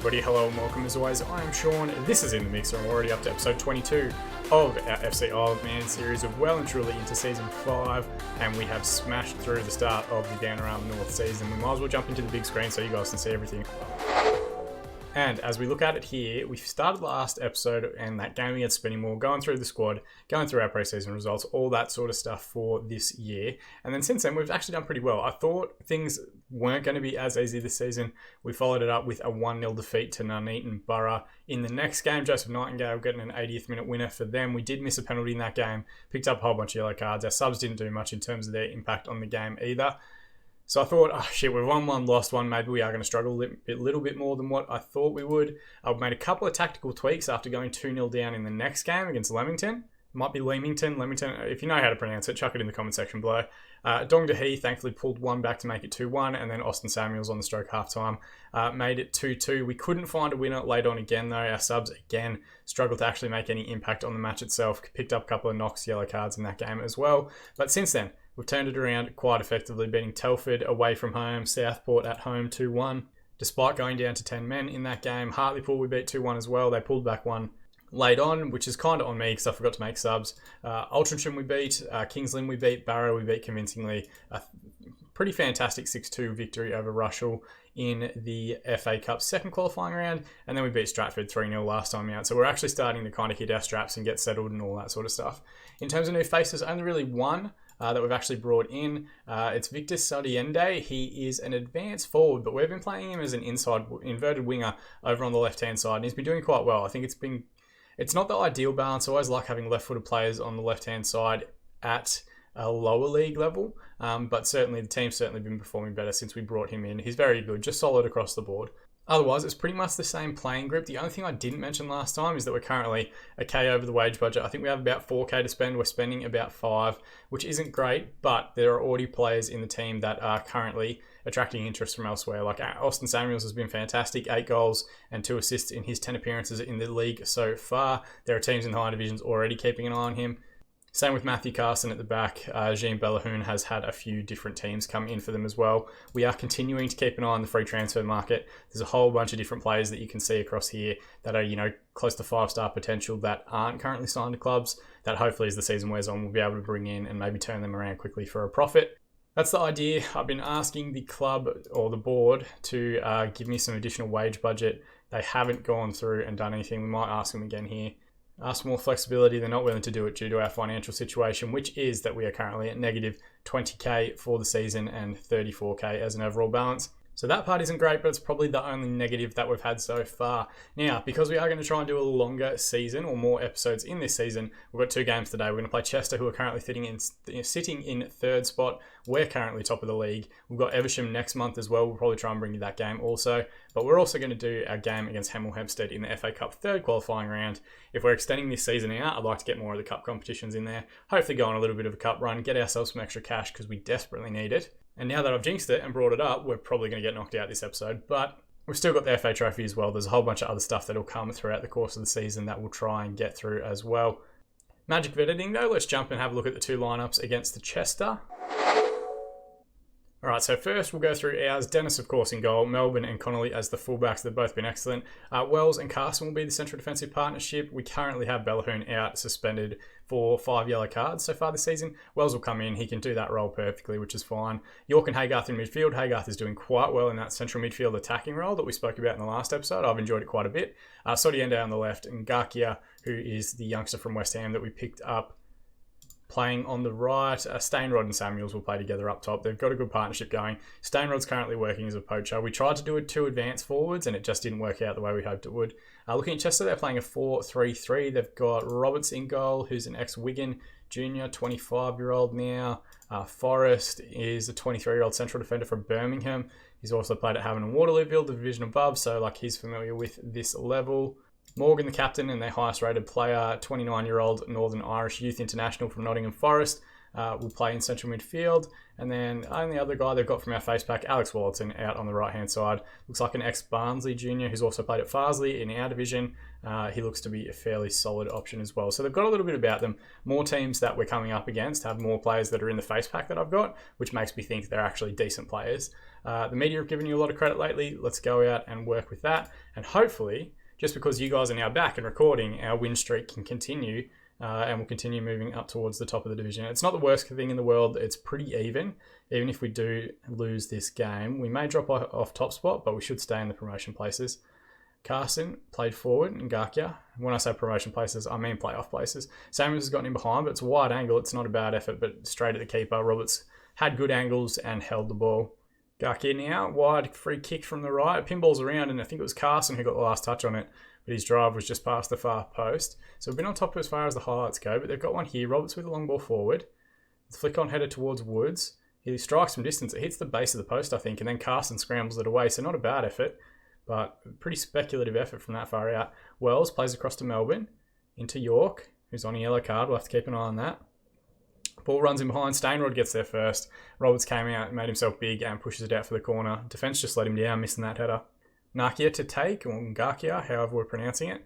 Everybody, hello and welcome as always. I am Sean. This is In The Mixer and we're already up to episode 22 of our FC Isle of Man series of well and truly into season 5, and we have smashed through the start of the Down Around the North season. We might as well jump into the big screen so you guys can see everything. And as we look at it here, we started last episode and that game against Spinningmore, going through the squad, going through our preseason results, all that sort of stuff for this year. And then since then, we've actually done pretty well. I thought things weren't going to be as easy this season. We followed it up with a 1-0 defeat to Nuneaton Borough. In the next game, Joseph Nightingale getting an 80th minute winner for them. We did miss a penalty in that game, picked up a whole bunch of yellow cards. Our subs didn't do much in terms of their impact on the game either. So I thought, oh shit, we've won one, lost one. Maybe we are going to struggle a little bit more than what I thought we would. I've made a couple of tactical tweaks after going 2-0 down in the next game against Leamington. It might be Leamington. If you know how to pronounce it, chuck it in the comment section below. Dong Dehe thankfully pulled one back to make it 2-1, and then Austin Samuels on the stroke halftime made it 2-2. We couldn't find a winner late on again though. Our subs again struggled to actually make any impact on the match itself. Picked up a couple of knocks, yellow cards in that game as well. But since then, we've turned it around quite effectively, beating Telford away from home, Southport at home 2-1. Despite going down to 10 men in that game, Hartlepool we beat 2-1 as well. They pulled back one late on, which is kind of on me because I forgot to make subs. Altrincham we beat, Kings Lynn we beat, Barrow we beat convincingly. A pretty fantastic 6-2 victory over Rushall in the FA Cup second qualifying round, and then we beat Stratford 3-0 last time out. So we're actually starting to kind of hit our straps and get settled and all that sort of stuff. In terms of new faces, only really one that we've actually brought in. It's Victor Sodiende. He is an advanced forward, but we've been playing him as an inside inverted winger over on the left-hand side, and he's been doing quite well. I think it's not the ideal balance. I always like having left-footed players on the left-hand side at a lower league level, but certainly the team's certainly been performing better since we brought him in. He's very good, just solid across the board. Otherwise, it's pretty much the same playing group. The only thing I didn't mention last time is that we're currently a K over the wage budget. I think we have about 4K to spend. We're spending about 5, which isn't great, but there are already players in the team that are currently attracting interest from elsewhere. Like Austin Samuels has been fantastic, 8 goals and 2 assists in his 10 appearances in the league so far. There are teams in the higher divisions already keeping an eye on him. Same with Matthew Carson at the back. Jean Bellahoun has had a few different teams come in for them as well. We are continuing to keep an eye on the free transfer market. There's a whole bunch of different players that you can see across here that are, close to 5-star potential that aren't currently signed to clubs that hopefully as the season wears on, we'll be able to bring in and maybe turn them around quickly for a profit. That's the idea. I've been asking the club or the board to give me some additional wage budget. They haven't gone through and done anything. We might ask them again here. Ask for more flexibility. They're not willing to do it due to our financial situation, which is that we are currently at negative 20k for the season and 34k as an overall balance. So that part isn't great, but it's probably the only negative that we've had so far. Now, because we are going to try and do a longer season or more episodes in this season, we've got 2 games today. We're going to play Chester, who are currently sitting in 3rd spot. We're currently top of the league. We've got Eversham next month as well. We'll probably try and bring you that game also. But we're also going to do our game against Hemel Hempstead in the FA Cup 3rd qualifying round. If we're extending this season out, I'd like to get more of the cup competitions in there. Hopefully go on a little bit of a cup run, get ourselves some extra cash because we desperately need it. And now that I've jinxed it and brought it up, we're probably going to get knocked out this episode. But we've still got the FA Trophy as well. There's a whole bunch of other stuff that'll come throughout the course of the season that we'll try and get through as well. Magic of editing though, let's jump and have a look at the 2 lineups against the Chester. Alright, so first we'll go through ours. Dennis, of course, in goal. Melbourne and Connolly as the fullbacks. They've both been excellent. Wells and Carson will be the central defensive partnership. We currently have Bellahoun out, suspended for 5 yellow cards so far this season. Wells will come in. He can do that role perfectly, which is fine. York and Haygarth in midfield. Haygarth is doing quite well in that central midfield attacking role that we spoke about in the last episode. I've enjoyed it quite a bit. Sodiende on the left, and Garkia, who is the youngster from West Ham that we picked up, playing on the right. Stainrod and Samuels will play together up top. They've got a good partnership going. Stainrod's currently working as a poacher. We tried to do 2 advanced forwards and it just didn't work out the way we hoped it would. Looking at Chester, they're playing a 4-3-3. They've got Roberts in goal, who's an ex-Wigan junior, 25-year-old now. Forrest is a 23-year-old central defender from Birmingham. He's also played at Havant and Waterlooville, the division above, so he's familiar with this level. Morgan, the captain and their highest rated player, 29-year-old Northern Irish youth international from Nottingham Forest. will play in central midfield. And then only other guy they've got from our face pack, Alex Wallerton, out on the right-hand side. Looks like an ex-Barnsley junior who's also played at Farsley in our division. He looks to be a fairly solid option as well. So they've got a little bit about them. More teams that we're coming up against have more players that are in the face pack that I've got, which makes me think they're actually decent players. The media have given you a lot of credit lately. Let's go out and work with that. And hopefully, just because you guys are now back and recording, our win streak can continue and we'll continue moving up towards the top of the division. It's not the worst thing in the world. It's pretty even. Even if we do lose this game, we may drop off top spot, but we should stay in the promotion places. Carson played forward and Garkia. When I say promotion places, I mean playoff places. Samuels has gotten in behind, but it's a wide angle. It's not a bad effort, but straight at the keeper. Roberts had good angles and held the ball. Garkia now, wide free kick from the right. Pinballs around, and I think it was Carson who got the last touch on it, but his drive was just past the far post. So we've been on top as far as the highlights go, but they've got one here. Roberts with a long ball forward. Flick on header towards Woods. He strikes from distance. It hits the base of the post, I think, and then Carson scrambles it away. So not a bad effort, but pretty speculative effort from that far out. Wells plays across to Melbourne, into York, who's on a yellow card. We'll have to keep an eye on that. Ball runs in behind. Stainrod gets there first. Roberts came out, made himself big, and pushes it out for the corner. Defence just let him down, missing that header. Nakia to take, or Ngakia, however we're pronouncing it.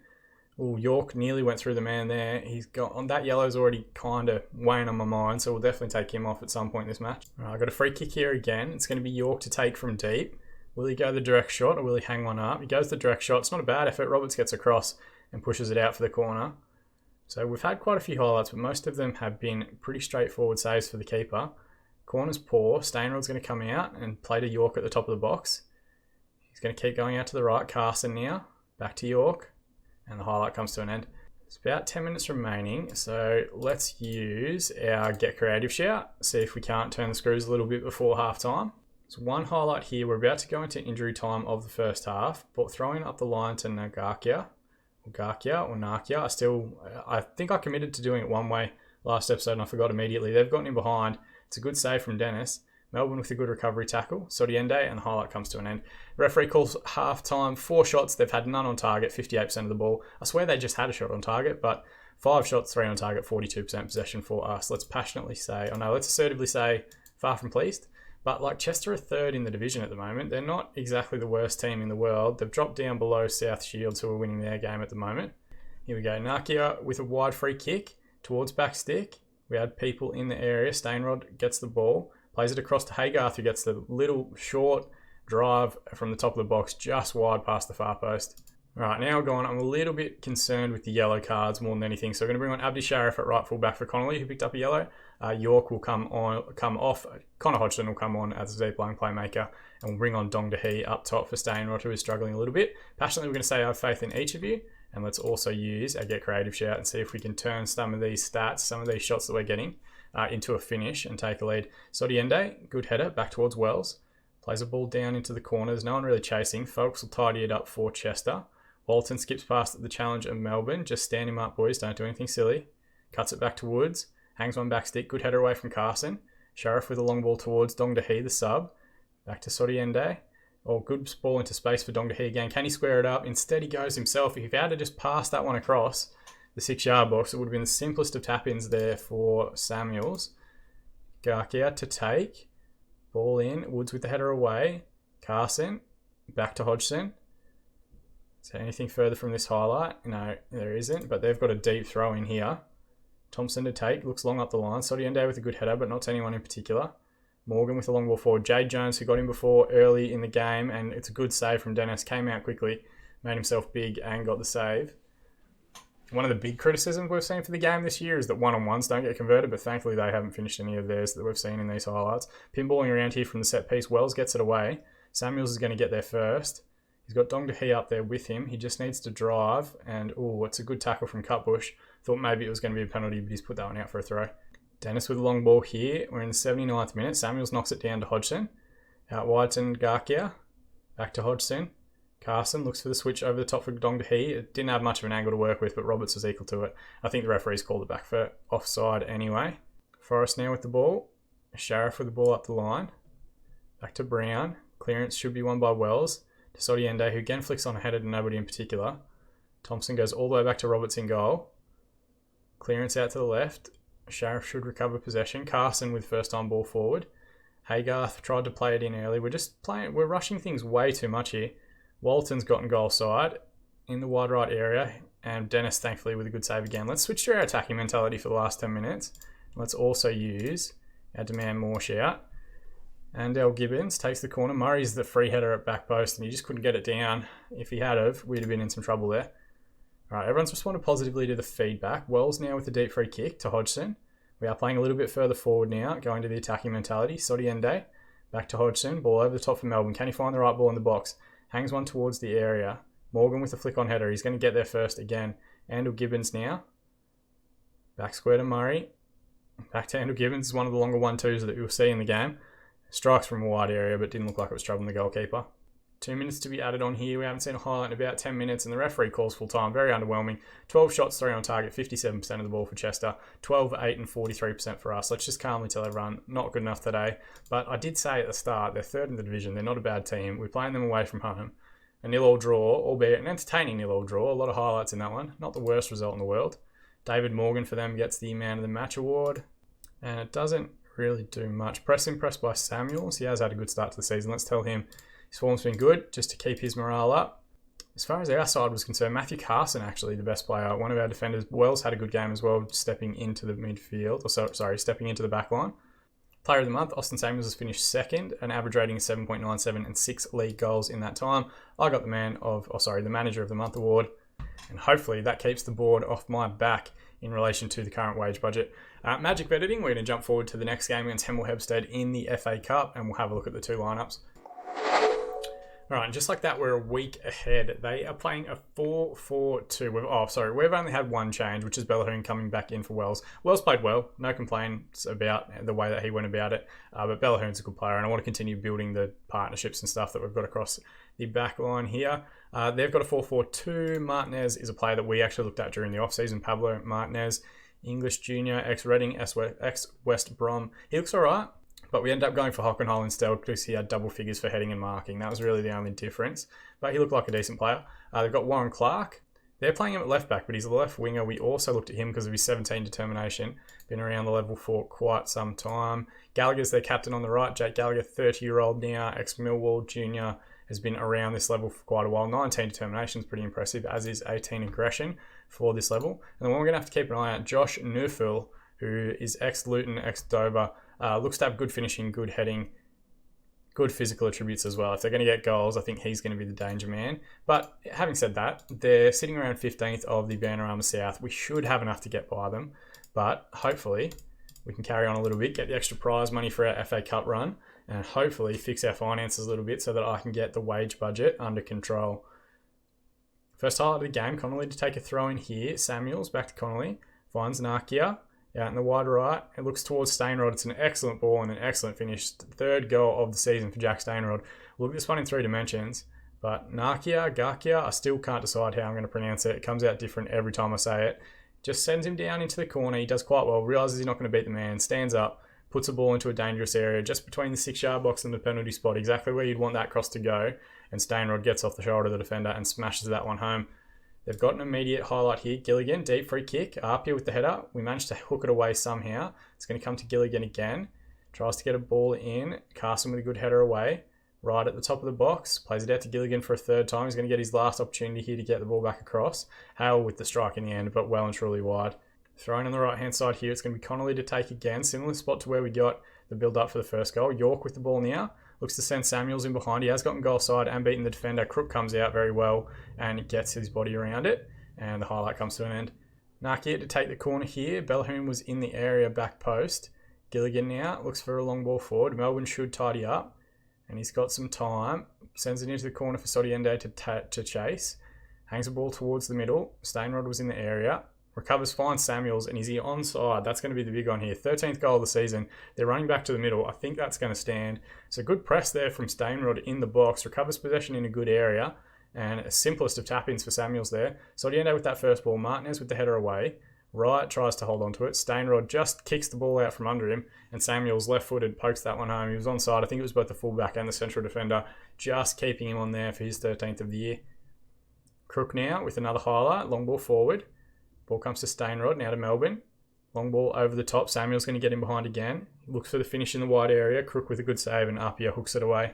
Well, York nearly went through the man there. He's got on that yellow's already kind of weighing on my mind, so we'll definitely take him off at some point in this match. All right, I've got a free kick here again. It's going to be York to take from deep. Will he go the direct shot or will he hang one up? He goes the direct shot. It's not a bad effort. Roberts gets across and pushes it out for the corner. So we've had quite a few highlights, but most of them have been pretty straightforward saves for the keeper. Corner's poor. Stainrod's going to come out and play to York at the top of the box. He's going to keep going out to the right. Carson now. Back to York. And the highlight comes to an end. It's about 10 minutes remaining, so let's use our Get Creative shout. See if we can't turn the screws a little bit before half time. So one highlight here. We're about to go into injury time of the first half, but throwing up the line to Nakia. I think I committed to doing it one way last episode and I forgot immediately. They've gotten in behind. It's a good save from Dennis. Melbourne with a good recovery tackle. Sodiende, and the highlight comes to an end. Referee calls half-time. 4 shots. They've had none on target, 58% of the ball. I swear they just had a shot on target, but 5 shots, 3 on target, 42% possession for us. Let's assertively say far from pleased. But like Chester are third in the division at the moment. They're not exactly the worst team in the world. They've dropped down below South Shields, who are winning their game at the moment. Here we go. Nakia with a wide free kick towards back stick. We had people in the area. Stainrod gets the ball, plays it across to Haygarth, who gets the little short drive from the top of the box, just wide past the far post. All right, now going, I'm a little bit concerned with the yellow cards more than anything. So we're going to bring on Abdi Sharif at right full back for Connolly, who picked up a yellow. York will come off. Connor Hodgson will come on as a deep line playmaker, and we'll bring on Dong Dahi up top for Stainrod, who is struggling a little bit. Passionately, we're going to say I have faith in each of you, and let's also use our Get Creative shout and see if we can turn some of these stats, some of these shots that we're getting into a finish and take a lead. Sodiende, good header, back towards Wells. Plays a ball down into the corners. No one really chasing. Folks will tidy it up for Chester. Walton skips past the challenge of Melbourne. Just stand him up, boys. Don't do anything silly. Cuts it back to Woods. Hangs one back stick. Good header away from Carson. Sharif with a long ball towards Dong Dahi, the sub. Back to Sodiende. Good ball into space for Dong Dahi again. Can he square it up? Instead, he goes himself. If he had to just pass that one across the 6-yard box, it would have been the simplest of tap-ins there for Samuels. Garkia to take. Ball in. Woods with the header away. Carson. Back to Hodgson. So anything further from this highlight? No, there isn't, but they've got a deep throw in here. Thompson to take, looks long up the line. Sodiende with a good header, but not to anyone in particular. Morgan with a long ball forward. Jade Jones, who got him before early in the game, and it's a good save from Dennis. Came out quickly, made himself big, and got the save. One of the big criticisms we've seen for the game this year is that one-on-ones don't get converted, but thankfully they haven't finished any of theirs that we've seen in these highlights. Pinballing around here from the set piece. Wells gets it away. Samuels is going to get there first. He's got Dong Dahi up there with him. He just needs to drive. And, it's a good tackle from Cutbush. Thought maybe it was going to be a penalty, but he's put that one out for a throw. Dennis with a long ball here. We're in the 79th minute. Samuels knocks it down to Hodgson. Out wide to Ngakia. Back to Hodgson. Carson looks for the switch over the top for Dong Dahi. It didn't have much of an angle to work with, but Roberts was equal to it. I think the referees called it back for offside anyway. Forrest now with the ball. Sharif with the ball up the line. Back to Brown. Clearance should be won by Wells. To Sodiende, who again flicks on a header to nobody in particular. Thompson goes all the way back to Roberts in goal. Clearance out to the left. Sheriff should recover possession. Carson with first time ball forward. Haygarth tried to play it in early. We're rushing things way too much here. Walton's gotten goal side in the wide right area, and Dennis thankfully with a good save again. Let's switch to our attacking mentality for the last 10 minutes. Let's also use our demand more shout. And El Gibbons takes the corner. Murray's the free header at back post, and he just couldn't get it down. If he had of, we'd have been in some trouble there. All right, everyone's responded positively to the feedback. Wells now with the deep free kick to Hodgson. We are playing a little bit further forward now, going to the attacking mentality. Sodiende, back to Hodgson. Ball over the top for Melbourne. Can he find the right ball in the box? Hangs one towards the area. Morgan with the flick on header. He's going to get there first again. Andrew Gibbons now. Back square to Murray. Back to Andrew Gibbons. One of the longer 1-2s that you'll see in the game. Strikes from a wide area, but didn't look like it was troubling the goalkeeper. 2 minutes to be added on here. We haven't seen a highlight in about 10 minutes, and the referee calls full time. Very underwhelming. 12 shots, 3 on target, 57% of the ball for Chester. 12, 8 and 43% for us. Let's just calmly tell everyone, not good enough today. But I did say at the start, they're third in the division. They're not a bad team. We're playing them away from home. A 0-0 draw, albeit an entertaining 0-0 draw. A lot of highlights in that one. Not the worst result in the world. David Morgan for them gets the Man of the Match award. And it doesn't really do much. Press impressed by Samuels. He has had a good start to the season. Let's tell him his form's been good, just to keep his morale up. As far as our side was concerned, Matthew Carson actually the best player. One of our defenders. Wells had a good game as well, stepping into the midfield. Stepping into the back line. Player of the month, Austin Samuels has finished second, an average rating of 7.97 and 6 league goals in that time. I got the Manager of the Month award, and hopefully that keeps the board off my back in relation to the current wage budget. Magic Bet editing, we're going to jump forward to the next game against Hemel Hempstead in the FA Cup, and we'll have a look at the two lineups. All right, and just like that, we're a week ahead. They are playing a 4-4-2. We've only had one change, which is Bellahoon coming back in for Wells. Wells played well. No complaints about the way that he went about it. But Bellahoon's a good player, and I want to continue building the partnerships and stuff that we've got across the back line here. They've got a 4-4-2. Martinez is a player that we actually looked at during the off-season. Pablo Martinez, English junior, ex-Reading, ex-West Brom. He looks all right. But we ended up going for Hockenheim instead because he had double figures for heading and marking. That was really the only difference. But he looked like a decent player. They've got Warren Clark. They're playing him at left back, but he's a left winger. We also looked at him because of his 17 determination. Been around the level for quite some time. Gallagher's their captain on the right. Jake Gallagher, 30-year-old now, ex-Millwall junior, has been around this level for quite a while. 19 determination is pretty impressive, as is 18 aggression for this level. And the one we're going to have to keep an eye on, Josh Neufeld, who is ex-Luton, ex-Dover. Looks to have good finishing, good heading, good physical attributes as well. If they're going to get goals, I think he's going to be the danger man. But having said that, they're sitting around 15th of the Bannerama South. We should have enough to get by them. But hopefully we can carry on a little bit, get the extra prize money for our FA Cup run, and hopefully fix our finances a little bit so that I can get the wage budget under control. First highlight of the game, Connolly to take a throw in here. Samuels back to Connolly, finds Nakia. Out in the wide right, it looks towards Stainrod. It's an excellent ball and an excellent finish. Third goal of the season for Jack Stainrod. Look at this one in 3 dimensions. But Gakia, I still can't decide how I'm going to pronounce it. It comes out different every time I say it. Just sends him down into the corner. He does quite well. Realises he's not going to beat the man. Stands up. Puts a ball into a dangerous area just between the 6-yard box and the penalty spot. Exactly where you'd want that cross to go. And Stainrod gets off the shoulder of the defender and smashes that one home. They've got an immediate highlight here. Gilligan, deep free kick. Apia with the header. We managed to hook it away somehow. It's going to come to Gilligan again. Tries to get a ball in. Carson with a good header away. Right at the top of the box. Plays it out to Gilligan for a third time. He's going to get his last opportunity here to get the ball back across. Hale with the strike in the end, but well and truly wide. Thrown on the right-hand side here. It's going to be Connolly to take again. Similar spot to where we got the build-up for the first goal. York with the ball now. Looks to send Samuels in behind. He has gotten goal side and beaten the defender. Crook comes out very well and gets his body around it. And the highlight comes to an end. Nakia to take the corner here. Bellahoon was in the area back post. Gilligan now looks for a long ball forward. Melbourne should tidy up. And he's got some time. Sends it into the corner for Sodiende to chase. Hangs the ball towards the middle. Stainrod was in the area. Recovers, finds Samuels, and is he onside? That's going to be the big one here. 13th goal of the season. They're running back to the middle. I think that's going to stand. So good press there from Stainrod in the box. Recovers possession in a good area. And a simplest of tap-ins for Samuels there. Sodiende with that first ball. Martinez with the header away. Wright tries to hold on to it. Stainrod just kicks the ball out from under him. And Samuels, left-footed, pokes that one home. He was onside. I think it was both the fullback and the central defender. Just keeping him on there for his 13th of the year. Crook now with another highlight. Long ball forward. Ball comes to Stainrod, now to Melbourne. Long ball over the top. Samuel's going to get in behind again. Looks for the finish in the wide area. Crook with a good save, and Apia hooks it away.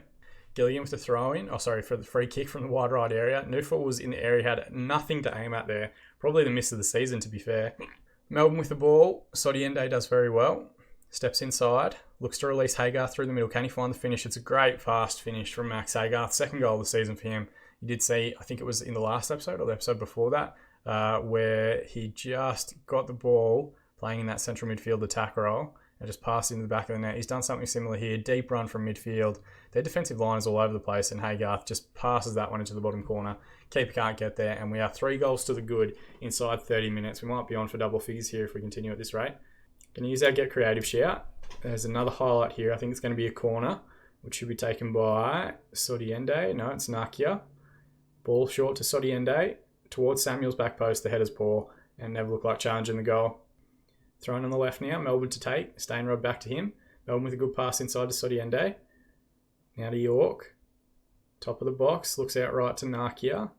Gilligan with the throw in. For the free kick from the wide right area. Newfall was in the area, had nothing to aim at there. Probably the miss of the season, to be fair. Melbourne with the ball. Sodiende does very well. Steps inside. Looks to release Haygarth through the middle. Can he find the finish? It's a great fast finish from Max Haygarth. Second goal of the season for him. You did see, I think it was in the last episode or the episode before that, where he just got the ball playing in that central midfield attack role and just passed into the back of the net. He's done something similar here. Deep run from midfield. Their defensive line is all over the place, and Haygarth just passes that one into the bottom corner. Keeper can't get there, and we are 3 goals to the good inside 30 minutes. We might be on for double figures here if we continue at this rate. Going to use our Get Creative shout. There's another highlight here. I think it's going to be a corner, which should be taken by Sodiende. No, it's Nakia. Ball short to Sodiende. Towards Samuel's back post. The header's poor and never looked like challenging the goal. Thrown on the left now. Melbourne to take. Stainrod back to him. Melbourne with a good pass inside to Sodiende. Now to York. Top of the box. Looks out right to Nakia.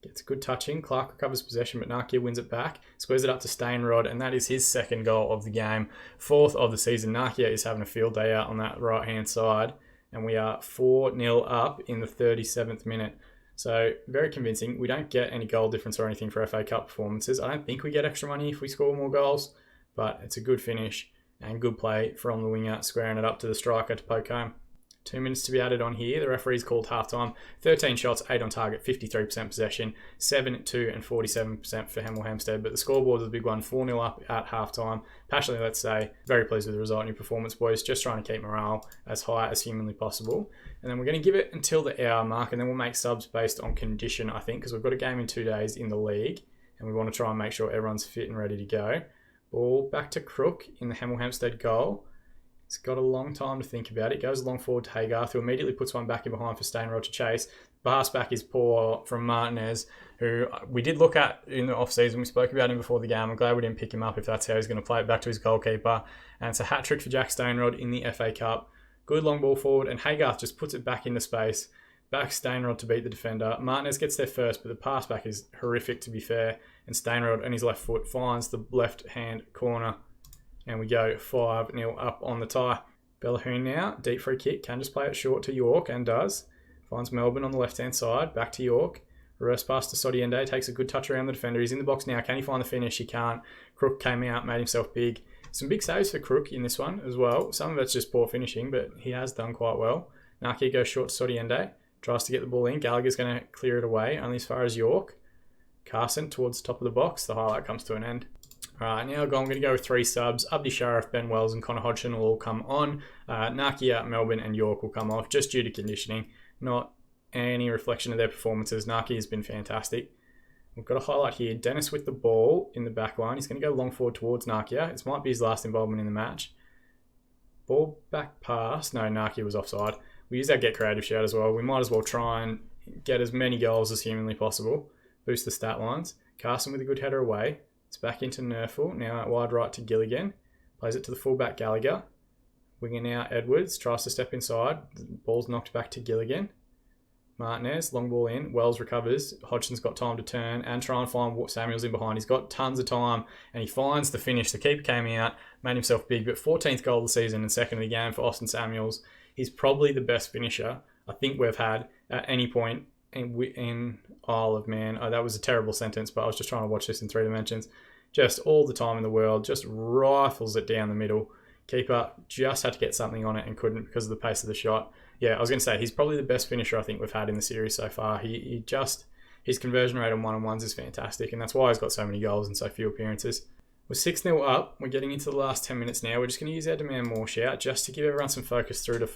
Gets a good touch in. Clark recovers possession, but Nakia wins it back. Squares it up to Stainrod, and that is his second goal of the game. 4th of the season. Nakia is having a field day out on that right-hand side, and we are 4-0 up in the 37th minute. So, very convincing. We don't get any goal difference or anything for FA Cup performances. I don't think we get extra money if we score more goals, but it's a good finish and good play from the winger, squaring it up to the striker to poke home. 2 minutes to be added on here. The referee's called halftime. 13 shots, 8 on target, 53% possession, 7-2 and 47% for Hemel Hempstead. But the scoreboard was a big one, 4-0 up at halftime. Passionately, let's say, very pleased with the result and your performance, boys. Just trying to keep morale as high as humanly possible. And then we're going to give it until the hour mark, and then we'll make subs based on condition, I think, because we've got a game in 2 days in the league, and we want to try and make sure everyone's fit and ready to go. Ball back to Crook in the Hemel Hempstead goal. He's got a long time to think about it. Goes along forward to Haygarth, who immediately puts one back in behind for Stainrod to chase. Pass back is poor from Martinez, who we did look at in the off-season. We spoke about him before the game. I'm glad we didn't pick him up if that's how he's going to play it back to his goalkeeper. And it's a hat-trick for Jack Stainrod in the FA Cup. Good long ball forward, and Haygarth just puts it back into space. Back Stainrod to beat the defender. Martinez gets there first, but the pass back is horrific, to be fair. And Stainrod on his left foot finds the left-hand corner. And we go 5-0 up on the tie. Bellahoon now, deep free kick, can just play it short to York, and does. Finds Melbourne on the left-hand side, back to York. Reverse pass to Sodiende, takes a good touch around the defender. He's in the box now, can he find the finish? He can't. Crook came out, made himself big. Some big saves for Crook in this one as well. Some of it's just poor finishing, but he has done quite well. Naki goes short to Sodiende, tries to get the ball in. Gallagher's going to clear it away, only as far as York. Carson towards the top of the box. The highlight comes to an end. Alright, now I'm going to go with 3 subs. Abdi Sharif, Ben Wells and Connor Hodgson will all come on. Nakia, Melbourne and York will come off just due to conditioning. Not any reflection of their performances. Naki has been fantastic. We've got a highlight here. Dennis with the ball in the back line. He's going to go long forward towards Nakia. This might be his last involvement in the match. Ball back pass. No, Nakia was offside. We use our Get Creative shout as well. We might as well try and get as many goals as humanly possible. Boost the stat lines. Carson with a good header away. It's back into Nerful. Now out wide right to Gilligan. Plays it to the fullback Gallagher. Winger now Edwards. Tries to step inside. The ball's knocked back to Gilligan. Martinez, long ball in. Wells recovers. Hodgson's got time to turn and try and find Samuels in behind. He's got tons of time and he finds the finish. The keeper came out, made himself big, but 14th goal of the season and second of the game for Austin Samuels. He's probably the best finisher I think we've had at any point in Isle of Man. Oh, that was a terrible sentence, but I was just trying to watch this in 3 dimensions. Just all the time in the world, just rifles it down the middle. Keeper just had to get something on it and couldn't because of the pace of the shot. Yeah, I was going to say, he's probably the best finisher I think we've had in the series so far. His conversion rate on one-on-ones is fantastic, and that's why he's got so many goals and so few appearances. We're 6-0 up. We're getting into the last 10 minutes now. We're just going to use our demand more shout just to give everyone some focus through to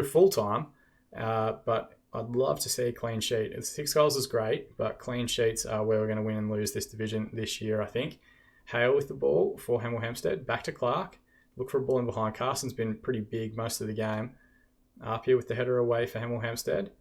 full time. But I'd love to see a clean sheet. 6 goals is great, but clean sheets are where we're going to win and lose this division this year, I think. Hale with the ball for Hemel Hempstead. Back to Clark. Look for a ball in behind. Carson's been pretty big most of the game. Apia with the header away for Hemel Hempstead.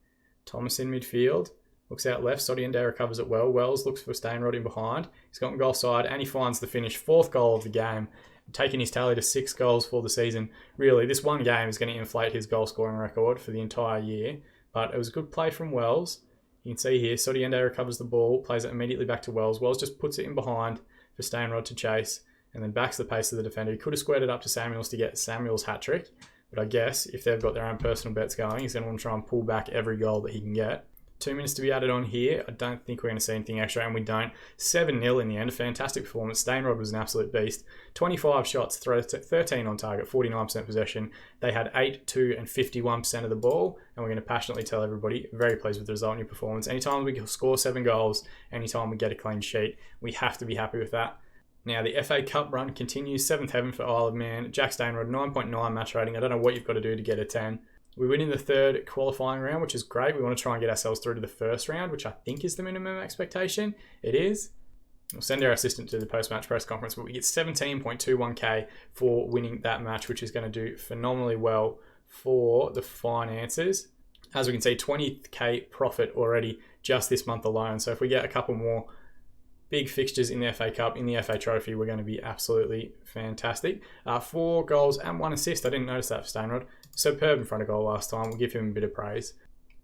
Thomas in midfield. Looks out left. Sodiende recovers it well. Wells looks for Stainrod in behind. He's got goal side and he finds the finish. 4th goal of the game. Taking his tally to 6 goals for the season. Really, this one game is going to inflate his goal scoring record for the entire year. But it was a good play from Wells. You can see here, Sodiende recovers the ball, plays it immediately back to Wells. Wells just puts it in behind for Stainrod to chase, and then backs the pace of the defender. He could have squared it up to Samuels to get Samuels' hat-trick, but I guess if they've got their own personal bets going, he's going to want to try and pull back every goal that he can get. 2 minutes to be added on here. I don't think we're going to see anything extra, and we don't. 7-0 in the end. A fantastic performance. Stainrod was an absolute beast. 25 shots, 13 on target, 49% possession. They had 8, 2, and 51% of the ball, and we're going to passionately tell everybody, very pleased with the result in your performance. Anytime we score 7 goals, anytime we get a clean sheet, we have to be happy with that. Now, the FA Cup run continues. 7th heaven for Isle of Man. Jack Stainrod, 9.9 match rating. I don't know what you've got to do to get a 10. We win in the 3rd qualifying round, which is great. We want to try and get ourselves through to the 1st round, which I think is the minimum expectation. It is. We'll send our assistant to the post-match press conference, but we get 17.21k for winning that match, which is going to do phenomenally well for the finances. As we can see, 20k profit already just this month alone. So if we get a couple more big fixtures in the FA Cup, in the FA Trophy, we're going to be absolutely fantastic. 4 goals and 1 assist. I didn't notice that for Stainrod. Superb in front of goal last time. We'll give him a bit of praise.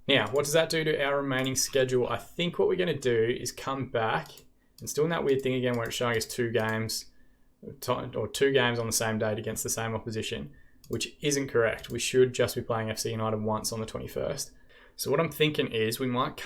Now, what does that do to our remaining schedule? I think what we're going to do is come back and still in that weird thing again where it's showing us 2 games or 2 games on the same date against the same opposition, which isn't correct. We should just be playing FC United once on the 21st. So what I'm thinking is we might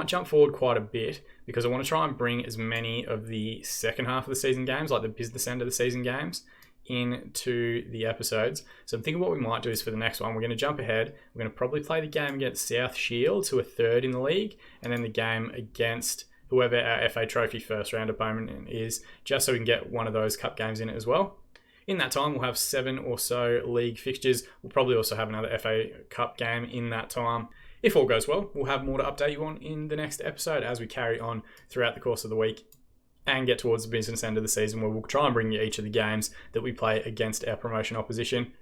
jump forward quite a bit because I want to try and bring as many of the second half of the season games, like the business end of the season games, into the episodes. So I'm thinking what we might do is for the next one, we're going to jump ahead. We're going to probably play the game against South Shields, who are 3rd in the league, and then the game against whoever our FA Trophy first round opponent is, just so we can get one of those cup games in it as well. In that time, we'll have 7 or so league fixtures. We'll probably also have another FA Cup game in that time. If all goes well, we'll have more to update you on in the next episode as we carry on throughout the course of the week and get towards the business end of the season, where we'll try and bring you each of the games that we play against our promotion opposition.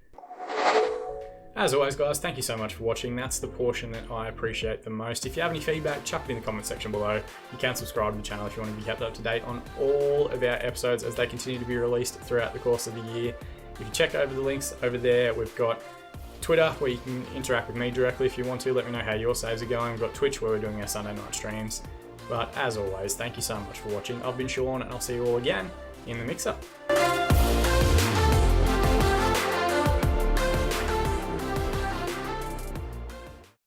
As always, guys, thank you so much for watching. That's the portion that I appreciate the most. If you have any feedback, chuck it in the comment section below. You can subscribe to the channel if you want to be kept up to date on all of our episodes as they continue to be released throughout the course of the year. If you check over the links over there, we've got Twitter, where you can interact with me directly if you want to. Let me know how your saves are going. We've got Twitch, where we're doing our Sunday night streams. But as always, thank you so much for watching. I've been Sean, and I'll see you all again in the mix-up.